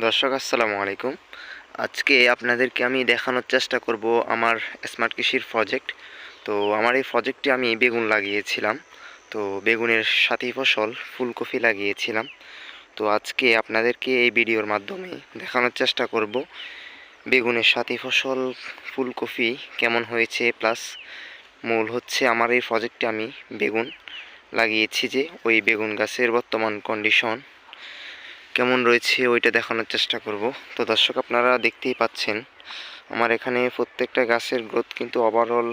দর্শক আসসালামু আলাইকুম। আজকে আপনাদেরকে আমি দেখানোর চেষ্টা করব আমার স্মার্ট কৃষির প্রজেক্ট। তো আমার এই প্রজেক্টে আমি বেগুন লাগিয়েছিলাম। তো বেগুনের সাথী ফসল ফুলকপি লাগিয়েছিলাম। তো আজকে আপনাদেরকে এই ভিডিওর মাধ্যমে দেখানোর চেষ্টা করব বেগুনের সাথী ফসল ফুলকপি কেমন হয়েছে, প্লাস মূল হচ্ছে আমার এই প্রজেক্টে আমি বেগুন লাগিয়েছি যে ওই বেগুন গাছের বর্তমান কন্ডিশন কেমন রয়েছে ওইটা দেখানোর চেষ্টা করব। তো দর্শক আপনারা দেখতেই পাচ্ছেন আমার এখানে প্রত্যেকটা গাছের গ্রোথ কিন্তু ওভারঅল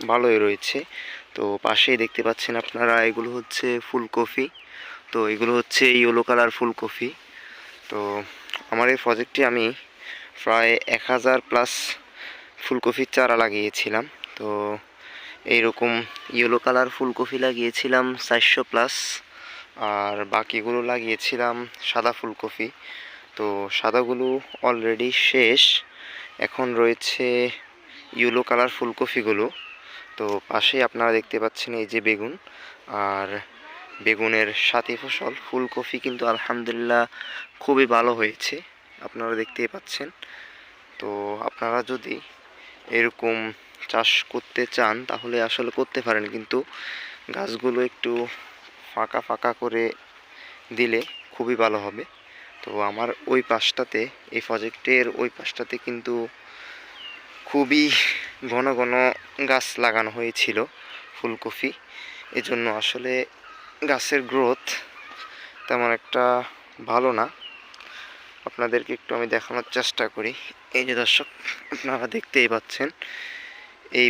ভালোই রয়েছে। তো পাশেই দেখতে পাচ্ছেন আপনারা, এগুলো হচ্ছে ফুলকপি। তো এগুলো হচ্ছে ইয়েলো কালার ফুলকপি। তো আমার এই প্রজেক্টে আমি প্রায় 1000+ ফুলকপির চারা লাগিয়েছিলাম। তো এইরকম ইয়েলো কালার ফুলকপি লাগিয়েছিলাম 400+, আর বাকিগুলো লাগিয়েছিলাম সাদা ফুলকপি। তো সাদাগুলো অলরেডি শেষ, এখন রয়েছে ইয়েলো কালার ফুলকপিগুলো। তো পাশে আপনারা দেখতে পাচ্ছেন এই যে বেগুন, আর বেগুনের সাথী ফসল ফুলকপি কিন্তু আলহামদুলিল্লাহ খুবই ভালো হয়েছে, আপনারা দেখতেই পাচ্ছেন। তো আপনারা যদি এরকম চাষ করতে চান তাহলে আসলে করতে পারেন, কিন্তু গাছগুলো একটু ফাঁকা ফাঁকা করে দিলে খুবই ভালো হবে। তো আমার ওই পাশটাতে, এই প্রজেক্টের ওই পাশটাতে কিন্তু খুবই ঘন ঘন গাছ লাগানো হয়েছিল ফুলকপি, এজন্য আসলে গাছের গ্রোথ তেমন একটা ভালো না। আপনাদেরকে একটু আমি দেখানোর চেষ্টা করি। এই যে দর্শক আপনারা দেখতেই পাচ্ছেন এই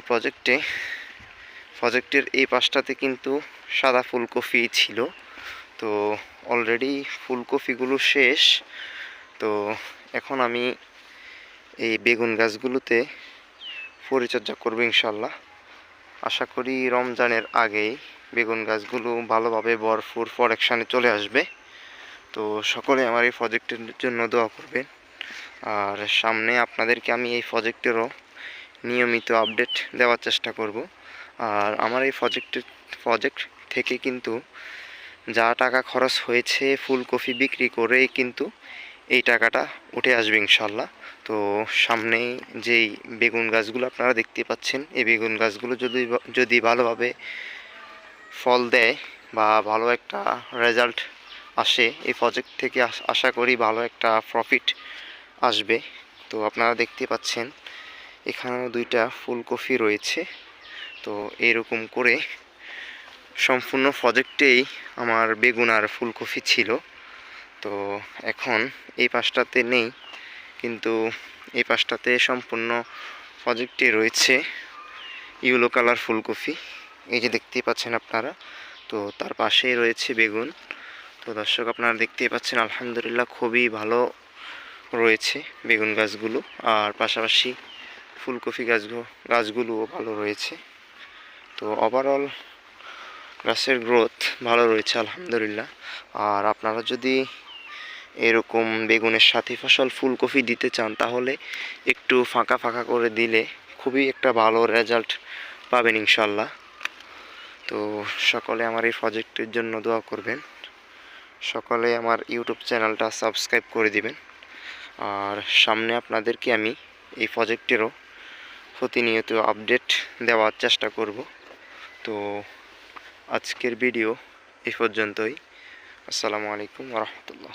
প্রজেক্টের এই পাশটাতে কিন্তু সাদা ফুলকপি ছিল। তো অলরেডি ফুলকপিগুলো শেষ। তো এখন আমি এই বেগুন গাছগুলোতে পরিচর্যা করব ইনশাল্লাহ। আশা করি রমজানের আগেই বেগুন গাছগুলো ভালোভাবে ভরপুর প্রোডাকশানে চলে আসবে। তো সকলে আমার এই প্রজেক্টের জন্য দোয়া করবেন। আর সামনে আপনাদেরকে আমি এই প্রজেক্টেরও নিয়মিত আপডেট দেওয়ার চেষ্টা করব। আর আমার এই প্রজেক্ট থেকে কিন্তু যা টাকা খরচ হয়েছে ফুলকপি বিক্রি করেই কিন্তু এই টাকাটা উঠে আসবে ইনশাল্লাহ। তো সামনে যেই বেগুন গাছগুলো আপনারা দেখতে পাচ্ছেন, এই বেগুন গাছগুলো যদি ভালোভাবে ফল দেয় বা ভালো একটা রেজাল্ট আসে এই প্রজেক্ট থেকে, আশা করি ভালো একটা প্রফিট আসবে। তো আপনারা দেখতে পাচ্ছেন এখানেও 2টা ফুলকপি রয়েছে। তো এরকম করে সম্পূর্ণ প্রজেক্টেই আমার বেগুন আর ফুলকপি ছিল। তো এখন এই পাশটাতে নেই, কিন্তু এই পাশটাতে সম্পূর্ণ প্রজেক্টে রয়েছে ইয়েলো কালার ফুলকপি, এই যে দেখতেই পাচ্ছেন আপনারা। তো তার পাশেই রয়েছে বেগুন। তো দর্শক আপনারা দেখতেই পাচ্ছেন আলহামদুলিল্লাহ খুবই ভালো রয়েছে বেগুন গাছগুলো, আর পাশাপাশি ফুলকপি গাছগুলোও ভালো রয়েছে। তো ওভারঅল গাছের গ্রোথ ভালো রয়েছে আলহামদুলিল্লাহ। আর আপনারা যদি এরকম বেগুনের সাথী ফসল ফুলকপি দিতে চান তাহলে একটু ফাঁকা ফাঁকা করে দিলে খুবই একটা ভালো রেজাল্ট পাবেন ইনশাল্লাহ। তো সকলে আমার এই প্রজেক্টের জন্য দোয়া করবেন, সকলে আমার ইউটিউব চ্যানেলটা সাবস্ক্রাইব করে দিবেন। আর সামনে আপনাদেরকে আমি এই প্রজেক্টেরও প্রতিনিয়ত আপডেট দেওয়ার চেষ্টা করব। তো আজকের ভিডিও এই পর্যন্তই। আসসালামু আলাইকুম ওয়া রাহমাতুল্লাহ।